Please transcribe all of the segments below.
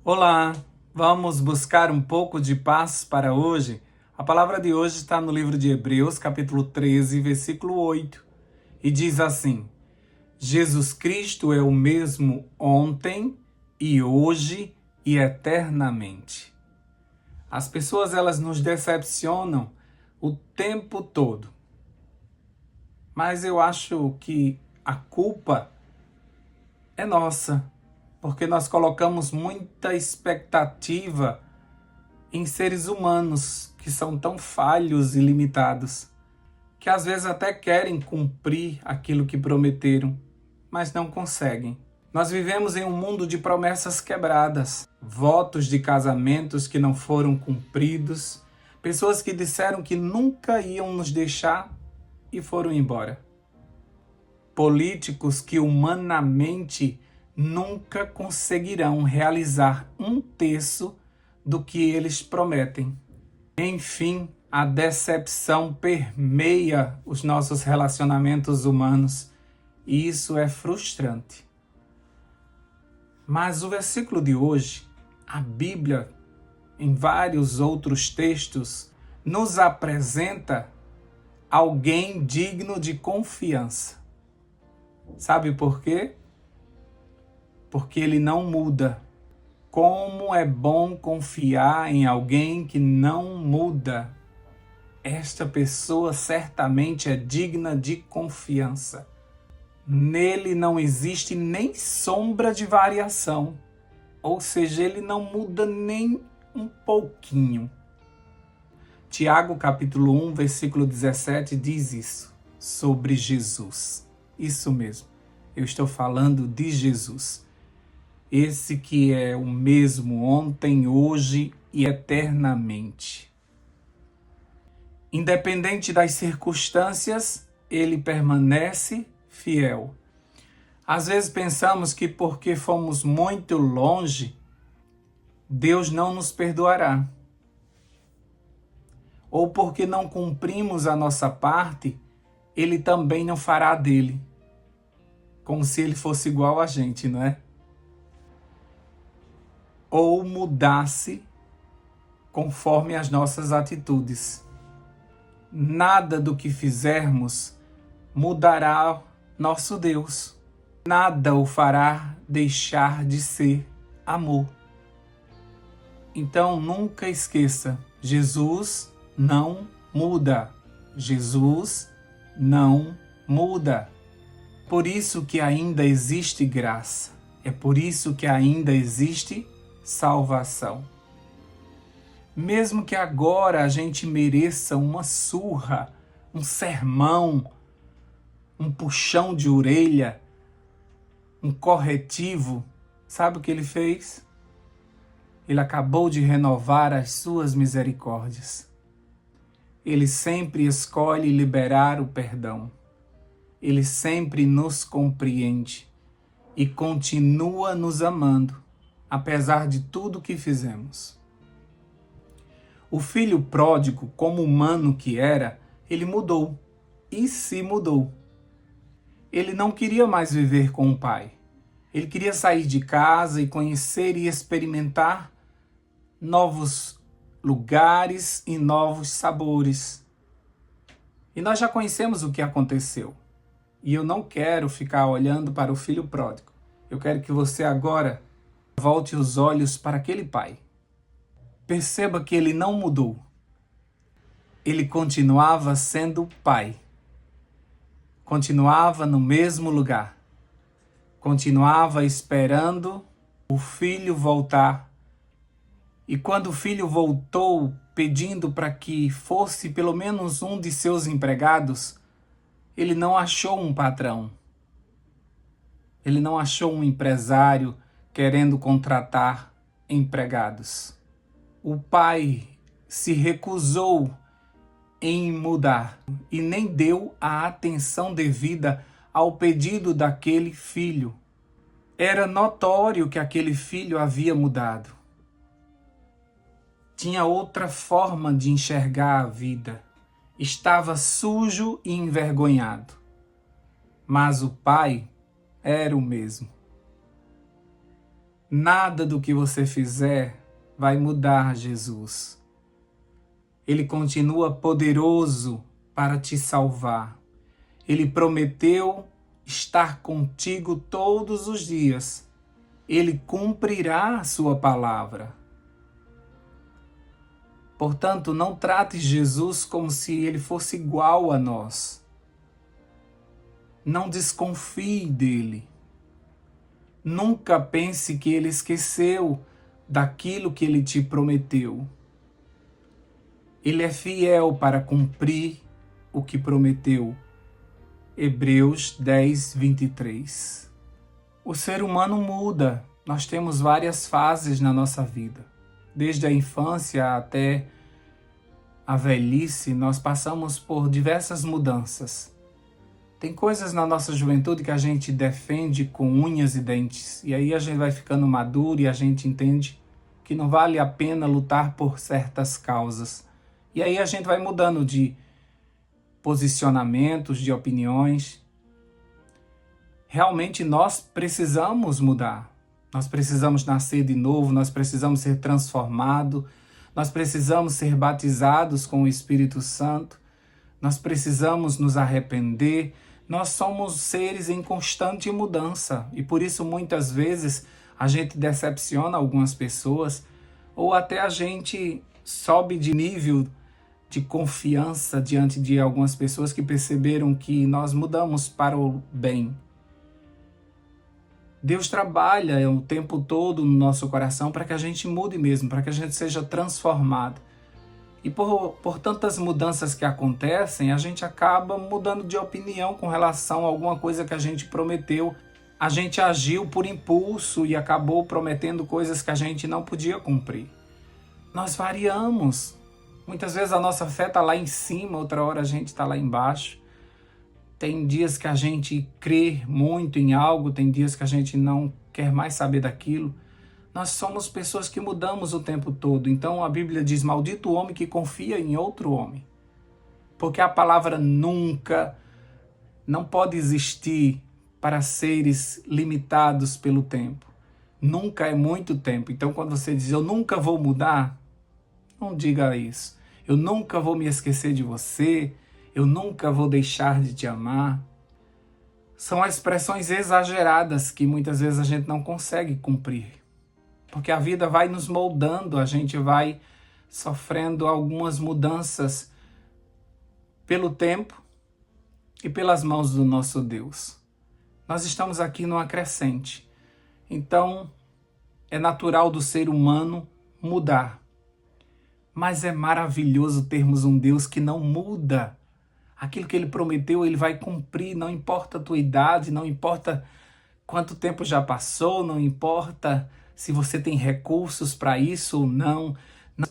Olá, vamos buscar um pouco de paz para hoje? A palavra de hoje está no livro de Hebreus, capítulo 13, versículo 8, e diz assim: Jesus Cristo é o mesmo ontem e hoje e eternamente. As pessoas elas nos decepcionam o tempo todo, mas eu acho que a culpa é nossa, porque nós colocamos muita expectativa em seres humanos que são tão falhos e limitados, que às vezes até querem cumprir aquilo que prometeram, mas não conseguem. Nós vivemos em um mundo de promessas quebradas, votos de casamentos que não foram cumpridos, pessoas que disseram que nunca iam nos deixar e foram embora. Políticos que humanamente nunca conseguirão realizar um terço do que eles prometem. Enfim, a decepção permeia os nossos relacionamentos humanos e isso é frustrante. Mas o versículo de hoje, a Bíblia, em vários outros textos, nos apresenta alguém digno de confiança. Sabe por quê? Porque ele não muda. Como é bom confiar em alguém que não muda. Esta pessoa certamente é digna de confiança. Nele não existe nem sombra de variação. Ou seja, ele não muda nem um pouquinho. Tiago capítulo 1, versículo 17 diz isso sobre Jesus. Isso mesmo, eu estou falando de Jesus. Esse que é o mesmo ontem, hoje e eternamente. Independente das circunstâncias, ele permanece fiel. Às vezes pensamos que porque fomos muito longe, Deus não nos perdoará. Ou porque não cumprimos a nossa parte, ele também não fará dele. Como se ele fosse igual a gente, não é? Ou mudasse conforme as nossas atitudes. Nada do que fizermos mudará nosso Deus. Nada o fará deixar de ser amor. Então nunca esqueça, Jesus não muda. Jesus não muda. Por isso que ainda existe graça. É por isso que ainda existe salvação. Mesmo que agora a gente mereça uma surra, um sermão, um puxão de orelha, um corretivo, sabe o que ele fez? Ele acabou de renovar as suas misericórdias. Ele sempre escolhe liberar o perdão. Ele sempre nos compreende e continua nos amando, apesar de tudo que fizemos. O filho pródigo, como humano que era, ele mudou e se mudou. Ele não queria mais viver com o pai. Ele queria sair de casa e conhecer e experimentar novos lugares e novos sabores. E nós já conhecemos o que aconteceu. E eu não quero ficar olhando para o filho pródigo. Eu quero que você agora volte os olhos para aquele pai. Perceba que ele não mudou. Ele continuava sendo pai. Continuava no mesmo lugar. Continuava esperando o filho voltar. E quando o filho voltou pedindo para que fosse pelo menos um de seus empregados, ele não achou um patrão. Ele não achou um empresário querendo contratar empregados. O pai se recusou em mudar e nem deu a atenção devida ao pedido daquele filho. Era notório que aquele filho havia mudado. Tinha outra forma de enxergar a vida. Estava sujo e envergonhado. Mas o pai era o mesmo. Nada do que você fizer vai mudar Jesus. Ele continua poderoso para te salvar. Ele prometeu estar contigo todos os dias. Ele cumprirá a sua palavra. Portanto, não trate Jesus como se ele fosse igual a nós. Não desconfie dele. Nunca pense que ele esqueceu daquilo que ele te prometeu. Ele é fiel para cumprir o que prometeu. Hebreus 10, 23. O ser humano muda. Nós temos várias fases na nossa vida. Desde a infância até a velhice, nós passamos por diversas mudanças. Tem coisas na nossa juventude que a gente defende com unhas e dentes. E aí a gente vai ficando maduro e a gente entende que não vale a pena lutar por certas causas. E aí a gente vai mudando de posicionamentos, de opiniões. Realmente nós precisamos mudar. Nós precisamos nascer de novo, nós precisamos ser transformados, nós precisamos ser batizados com o Espírito Santo, nós precisamos nos arrepender. Nós somos seres em constante mudança e por isso muitas vezes a gente decepciona algumas pessoas ou até a gente sobe de nível de confiança diante de algumas pessoas que perceberam que nós mudamos para o bem. Deus trabalha o tempo todo no nosso coração para que a gente mude mesmo, para que a gente seja transformado. E por tantas mudanças que acontecem, a gente acaba mudando de opinião com relação a alguma coisa que a gente prometeu. A gente agiu por impulso e acabou prometendo coisas que a gente não podia cumprir. Nós variamos. Muitas vezes a nossa fé está lá em cima, outra hora a gente está lá embaixo. Tem dias que a gente crê muito em algo, tem dias que a gente não quer mais saber daquilo. Nós somos pessoas que mudamos o tempo todo. Então a Bíblia diz, maldito o homem que confia em outro homem. Porque a palavra nunca não pode existir para seres limitados pelo tempo. Nunca é muito tempo. Então quando você diz, eu nunca vou mudar, não diga isso. Eu nunca vou me esquecer de você. Eu nunca vou deixar de te amar. São expressões exageradas que muitas vezes a gente não consegue cumprir. Porque a vida vai nos moldando, a gente vai sofrendo algumas mudanças pelo tempo e pelas mãos do nosso Deus. Nós estamos aqui numa crescente. Então, é natural do ser humano mudar. Mas é maravilhoso termos um Deus que não muda. Aquilo que ele prometeu, ele vai cumprir, não importa a tua idade, não importa quanto tempo já passou, não importa se você tem recursos para isso ou não,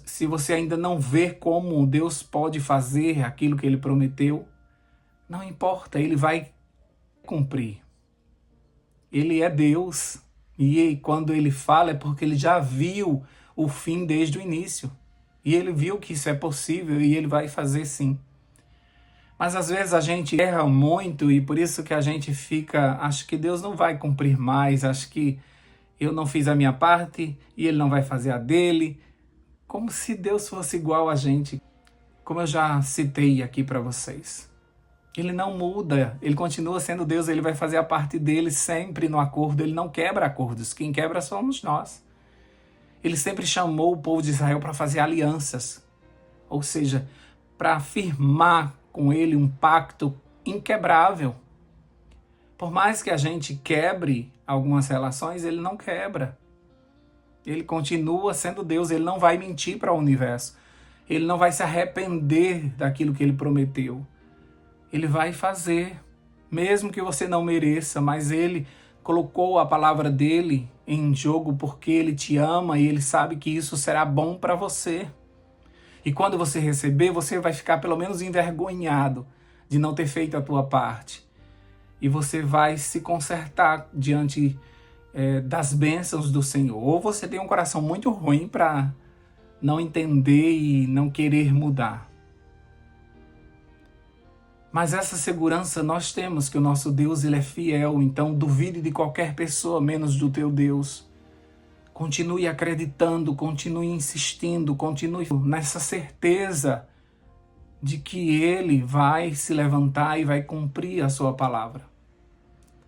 se você ainda não vê como Deus pode fazer aquilo que ele prometeu, não importa, ele vai cumprir. Ele é Deus e quando ele fala é porque ele já viu o fim desde o início. E ele viu que isso é possível e ele vai fazer sim. Mas às vezes a gente erra muito e por isso que a gente fica, acho que Deus não vai cumprir mais, acho que eu não fiz a minha parte e ele não vai fazer a dele. Como se Deus fosse igual a gente, como eu já citei aqui para vocês. Ele não muda, ele continua sendo Deus, ele vai fazer a parte dele sempre no acordo, ele não quebra acordos, quem quebra somos nós. Ele sempre chamou o povo de Israel para fazer alianças, ou seja, para firmar com ele um pacto inquebrável. Por mais que a gente quebre algumas relações, ele não quebra. Ele continua sendo Deus, ele não vai mentir para o universo. Ele não vai se arrepender daquilo que ele prometeu. Ele vai fazer, mesmo que você não mereça, mas ele colocou a palavra dele em jogo porque ele te ama e ele sabe que isso será bom para você. E quando você receber, você vai ficar pelo menos envergonhado de não ter feito a tua parte. E você vai se consertar diante das bênçãos do Senhor. Ou você tem um coração muito ruim para não entender e não querer mudar. Mas essa segurança nós temos, que o nosso Deus ele é fiel. Então duvide de qualquer pessoa, menos do teu Deus. Continue acreditando, continue insistindo, continue nessa certeza de que Ele vai se levantar e vai cumprir a sua palavra.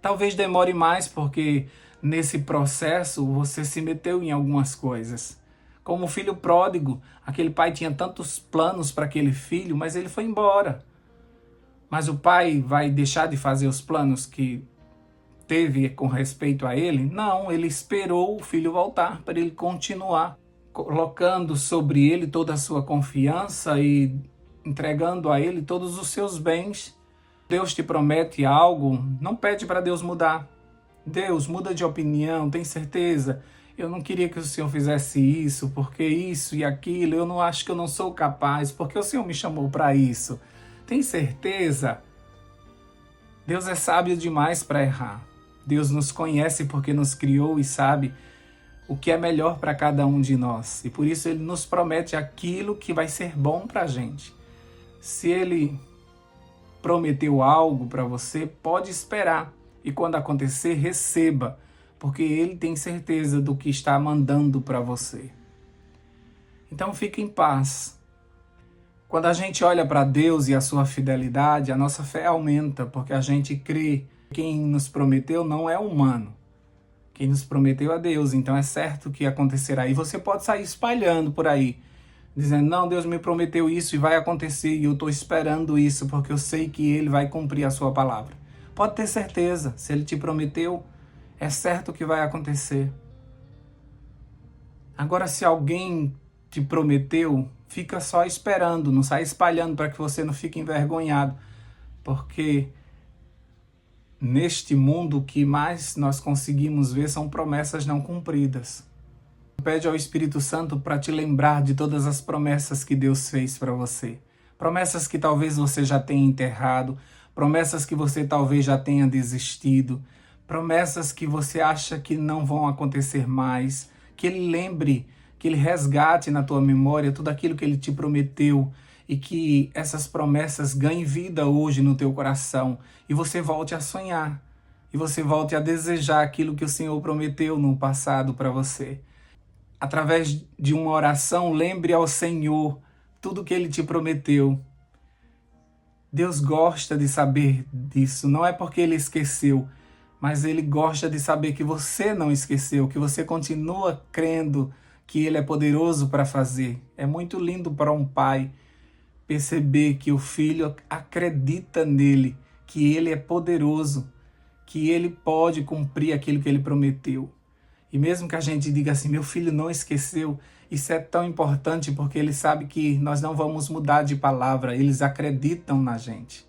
Talvez demore mais porque nesse processo você se meteu em algumas coisas. Como o filho pródigo, aquele pai tinha tantos planos para aquele filho, mas ele foi embora. Mas o pai vai deixar de fazer os planos que teve com respeito a ele? Não, ele esperou o filho voltar para ele continuar colocando sobre ele toda a sua confiança e entregando a ele todos os seus bens. Deus te promete algo, não pede para Deus mudar. Deus, muda de opinião, tem certeza? Eu não queria que o Senhor fizesse isso, porque isso e aquilo, eu não acho que eu não sou capaz, porque o Senhor me chamou para isso. Tem certeza? Deus é sábio demais para errar. Deus nos conhece porque nos criou e sabe o que é melhor para cada um de nós. E por isso Ele nos promete aquilo que vai ser bom para a gente. Se Ele prometeu algo para você, pode esperar. E quando acontecer, receba, porque Ele tem certeza do que está mandando para você. Então fique em paz. Quando a gente olha para Deus e a sua fidelidade, a nossa fé aumenta, porque a gente crê que quem nos prometeu não é humano. Quem nos prometeu é Deus, então é certo que acontecerá. E você pode sair espalhando por aí, dizendo, não, Deus me prometeu isso e vai acontecer, e eu estou esperando isso, porque eu sei que Ele vai cumprir a sua palavra. Pode ter certeza, se Ele te prometeu, é certo que vai acontecer. Agora, se alguém te prometeu, fica só esperando, não sai espalhando para que você não fique envergonhado, porque neste mundo o que mais nós conseguimos ver são promessas não cumpridas. Pede ao Espírito Santo para te lembrar de todas as promessas que Deus fez para você. Promessas que talvez você já tenha enterrado, promessas que você talvez já tenha desistido, promessas que você acha que não vão acontecer mais, que Ele lembre, que Ele resgate na tua memória tudo aquilo que Ele te prometeu e que essas promessas ganhem vida hoje no teu coração e você volte a sonhar e você volte a desejar aquilo que o Senhor prometeu no passado para você. Através de uma oração, lembre ao Senhor tudo que Ele te prometeu. Deus gosta de saber disso, não é porque Ele esqueceu, mas Ele gosta de saber que você não esqueceu, que você continua crendo que Ele é poderoso para fazer. É muito lindo para um pai perceber que o filho acredita nele, que Ele é poderoso, que Ele pode cumprir aquilo que Ele prometeu. E mesmo que a gente diga assim, meu filho não esqueceu, isso é tão importante porque ele sabe que nós não vamos mudar de palavra, eles acreditam na gente.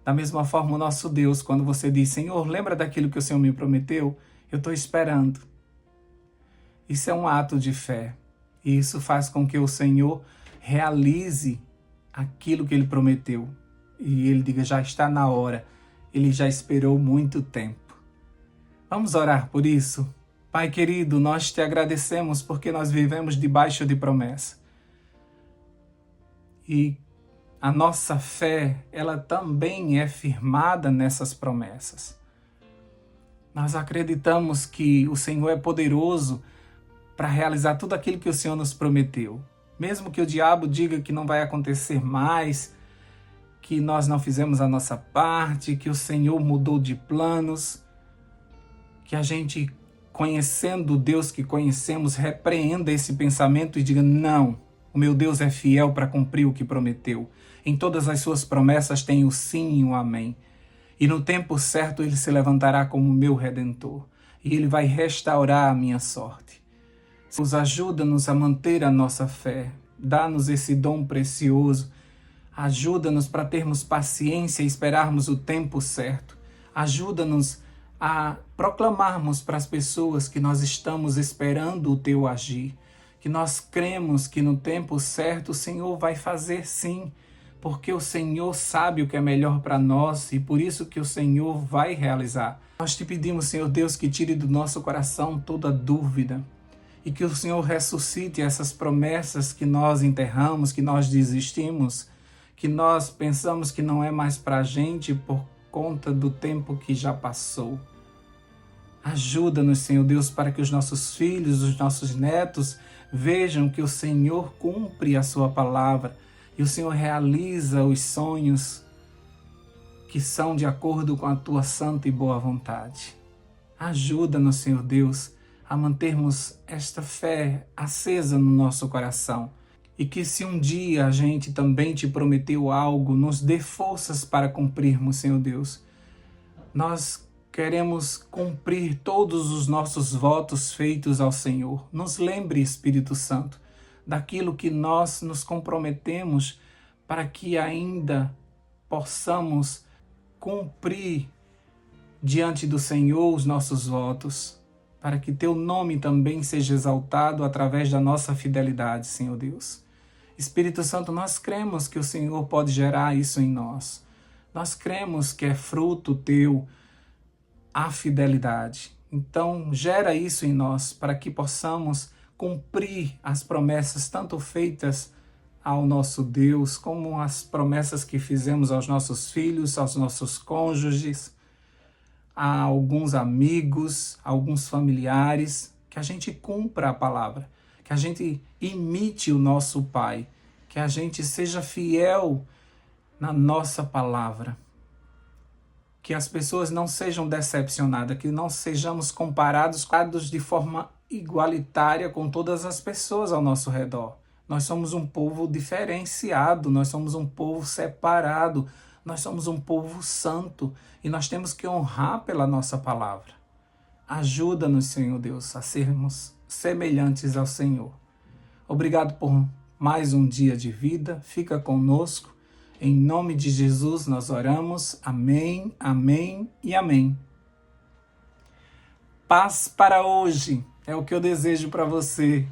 Da mesma forma, o nosso Deus, quando você diz, Senhor, lembra daquilo que o Senhor me prometeu? Eu estou esperando. Isso é um ato de fé. E isso faz com que o Senhor realize aquilo que Ele prometeu. E Ele diga, já está na hora. Ele já esperou muito tempo. Vamos orar por isso? Pai querido, nós te agradecemos porque nós vivemos debaixo de promessa. E a nossa fé, ela também é firmada nessas promessas. Nós acreditamos que o Senhor é poderoso para realizar tudo aquilo que o Senhor nos prometeu. Mesmo que o diabo diga que não vai acontecer mais, que nós não fizemos a nossa parte, que o Senhor mudou de planos, que a gente, conhecendo o Deus que conhecemos, repreenda esse pensamento e diga, não, o meu Deus é fiel para cumprir o que prometeu. Em todas as suas promessas tem o sim e o amém. E no tempo certo Ele se levantará como meu Redentor. E Ele vai restaurar a minha sorte. Nos ajuda-nos a manter a nossa fé. Dá-nos esse dom precioso. Ajuda-nos para termos paciência e esperarmos o tempo certo. Ajuda-nos a proclamarmos para as pessoas que nós estamos esperando o Teu agir, que nós cremos que no tempo certo o Senhor vai fazer sim, porque o Senhor sabe o que é melhor para nós e por isso que o Senhor vai realizar. Nós te pedimos, Senhor Deus, que tire do nosso coração toda dúvida e que o Senhor ressuscite essas promessas que nós enterramos, que nós desistimos, que nós pensamos que não é mais para a gente por conta do tempo que já passou. Ajuda-nos, Senhor Deus, para que os nossos filhos, os nossos netos vejam que o Senhor cumpre a sua palavra e o Senhor realiza os sonhos que são de acordo com a tua santa e boa vontade. Ajuda-nos, Senhor Deus, a mantermos esta fé acesa no nosso coração e que se um dia a gente também te prometeu algo, nos dê forças para cumprirmos, Senhor Deus. Nós queremos cumprir todos os nossos votos feitos ao Senhor. Nos lembre, Espírito Santo, daquilo que nós nos comprometemos para que ainda possamos cumprir diante do Senhor os nossos votos, para que teu nome também seja exaltado através da nossa fidelidade, Senhor Deus. Espírito Santo, nós cremos que o Senhor pode gerar isso em nós. Nós cremos que é fruto teu a fidelidade. Então, gera isso em nós para que possamos cumprir as promessas tanto feitas ao nosso Deus, como as promessas que fizemos aos nossos filhos, aos nossos cônjuges, a alguns amigos, a alguns familiares, que a gente cumpra a palavra, que a gente imite o nosso Pai, que a gente seja fiel na nossa palavra, que as pessoas não sejam decepcionadas, que não sejamos comparados de forma igualitária com todas as pessoas ao nosso redor. Nós somos um povo diferenciado, nós somos um povo separado, nós somos um povo santo e nós temos que honrar pela nossa palavra. Ajuda-nos, Senhor Deus, a sermos semelhantes ao Senhor. Obrigado por mais um dia de vida, fica conosco. Em nome de Jesus nós oramos. Amém, amém e amém. Paz para hoje é o que eu desejo para você.